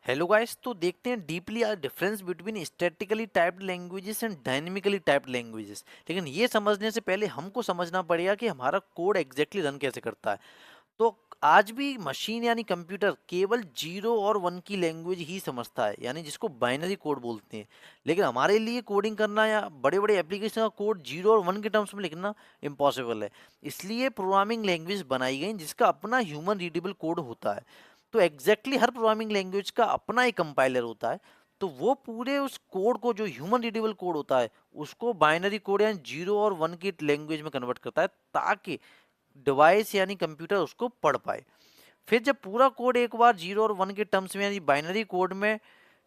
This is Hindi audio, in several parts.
हेलो गाइस, तो देखते हैं deeply are difference between statically typed languages and dynamically typed languages. लेकिन ये समझने से पहले हमको समझना पड़ेगा कि हमारा कोड एग्जैक्टली रन कैसे करता है। तो आज भी मशीन यानी कंप्यूटर केवल जीरो और वन की लैंग्वेज ही समझता है, यानी जिसको बाइनरी कोड बोलते हैं। लेकिन हमारे लिए कोडिंग करना या बड़े बड़े एप्लीकेशन का कोड जीरो और वन के टर्म्स में लिखना इम्पॉसिबल है। इसलिए प्रोग्रामिंग लैंग्वेज बनाई गई जिसका अपना ह्यूमन रीडेबल कोड होता है। तो एग्जैक्टली हर प्रोग्रामिंग लैंग्वेज का अपना एक कंपाइलर होता है। तो वो पूरे उस कोड को, जो ह्यूमन रीडेबल कोड होता है, उसको बाइनरी कोड यानी जीरो और वन की लैंग्वेज में कन्वर्ट करता है, ताकि डिवाइस यानी कंप्यूटर उसको पढ़ पाए। फिर जब पूरा कोड एक बार जीरो और वन के टर्म्स में यानी बाइनरी कोड में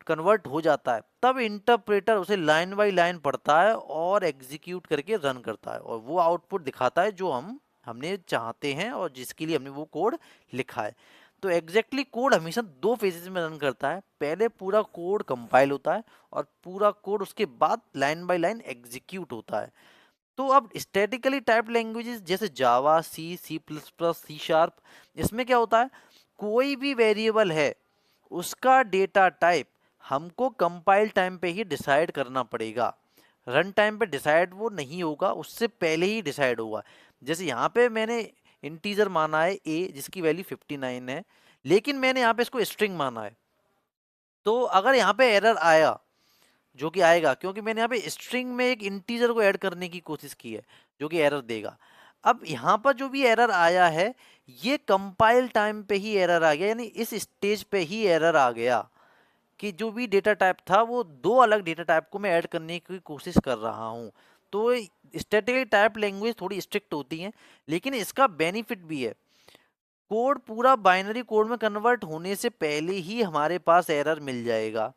कन्वर्ट हो जाता है, तब इंटरप्रेटर उसे लाइन बाय लाइन पढ़ता है और एग्जीक्यूट करके रन करता है, और वो आउटपुट दिखाता है जो हमने चाहते हैं और जिसके लिए हमने वो कोड लिखा है। तो एग्जैक्टली कोड हमेशा दो फेजेस में रन करता है। पहले पूरा कोड कंपाइल होता है और पूरा कोड उसके बाद लाइन बाय लाइन एग्जीक्यूट होता है। तो अब स्टैटिकली टाइप्ड लैंग्वेजेस जैसे Java, C plus plus, C sharp, इसमें क्या होता है, कोई भी वेरिएबल है, उसका डेटा टाइप हमको कंपाइल टाइम पे ही डिसाइड करना पड़ेगा। रन टाइम पे डिसाइड वो नहीं होगा, उससे पहले ही डिसाइड होगा। जैसे यहाँ पे मैंने इंटीजर माना है ए, जिसकी वैल्यू 59 है, लेकिन मैंने यहाँ पे इसको स्ट्रिंग माना है। तो अगर यहाँ पे एरर आया, जो कि आएगा क्योंकि मैंने यहाँ पे स्ट्रिंग में एक इंटीजर को ऐड करने की कोशिश की है, जो कि एरर देगा। अब यहाँ पर जो भी एरर आया है, ये कंपाइल टाइम पे ही एरर आ गया, यानी इस स्टेज पे ही एरर आ गया कि जो भी डेटा टाइप था वो दो अलग डेटा टाइप को मैं ऐड करने की कोशिश कर रहा हूँ। तो स्टैटिकली टाइप लैंग्वेज थोड़ी स्ट्रिक्ट होती हैं, लेकिन इसका बेनिफिट भी है। कोड पूरा बाइनरी कोड में कन्वर्ट होने से पहले ही हमारे पास एरर मिल जाएगा।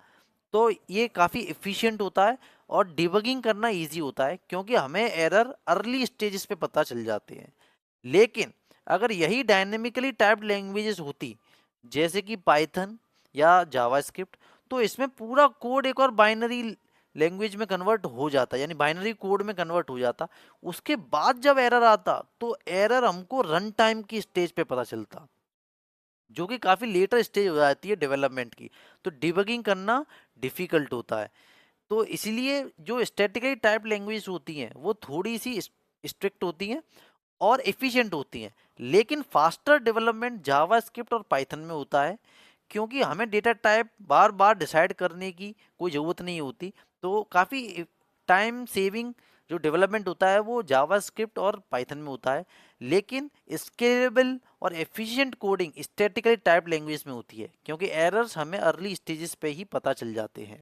तो ये काफ़ी एफिशिएंट होता है और डिबगिंग करना इजी होता है, क्योंकि हमें एरर अर्ली स्टेजेस पे पता चल जाते हैं। लेकिन अगर यही डायनेमिकली टाइप्ड लैंग्वेजेस होती, जैसे कि पाइथन या जावास्क्रिप्ट, तो इसमें पूरा कोड एक और बाइनरी लैंग्वेज में कन्वर्ट हो जाता, यानी बाइनरी कोड में कन्वर्ट हो जाता। उसके बाद जब एरर आता, तो एरर हमको रन टाइम की स्टेज पे पता चलता, जो कि काफ़ी लेटर स्टेज हो जाती है डेवलपमेंट की। तो डिबगिंग करना डिफ़िकल्ट होता है। तो इसीलिए जो स्टैटिकली टाइप लैंग्वेज होती हैं वो थोड़ी सी स्ट्रिक्ट होती हैं और एफिशिएंट होती हैं। लेकिन फास्टर डेवलपमेंट जावास्क्रिप्ट और पाइथन में होता है, क्योंकि हमें डेटा टाइप बार बार डिसाइड करने की कोई ज़रूरत नहीं होती। तो काफ़ी टाइम सेविंग जो डेवलपमेंट होता है वो जावास्क्रिप्ट और पाइथन में होता है। लेकिन स्केलेबल और efficient coding statically type language में होती है, क्योंकि एरर्स हमें अर्ली स्टेजेस पे ही पता चल जाते हैं।